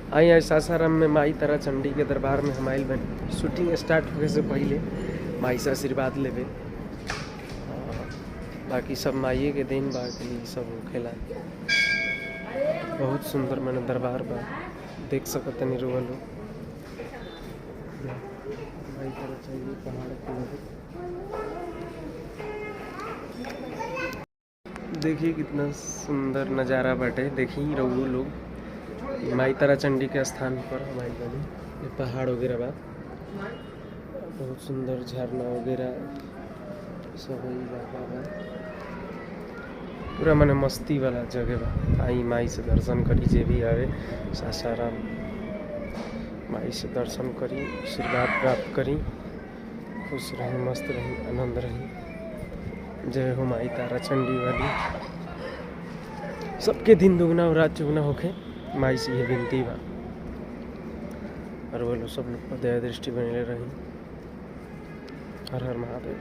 आई आज सासाराम में माई तारा चंडी के दरबार में हम आइल बन शूटिंग स्टार्ट होने से पहले माई से आशीर्वाद लेवे। बाकी सब माइए के दिन बाकी सब खेला। बहुत सुंदर मैंने दरबार बा, देख सकते नहीं रोवा लोग। माई तारा चंडी पहाड़ पे देखिए कितना सुंदर नज़ारा बाटे। देखिए रहो लोग माई तारा चंडी के स्थान पर हमारी बनी ये पहाड़ वगैरह बा, बहुत सुंदर झरना वगैरह सब इलाका बा, पूरा मने मस्ती वाला जगह बा। आई माई से दर्शन करी, जे भी आवे सासाराम माई से दर्शन करी, आशीर्वाद प्राप्त करी, खुश रही, मस्त रही, आनंद रही। जय हो माई तारा चंडी वाली, सबके दिन दुगना और रात चुगना होके माई से ये विनती बा। और वो लोग सब लोग पर दया दृष्टि बने रही। हर हर महादेव।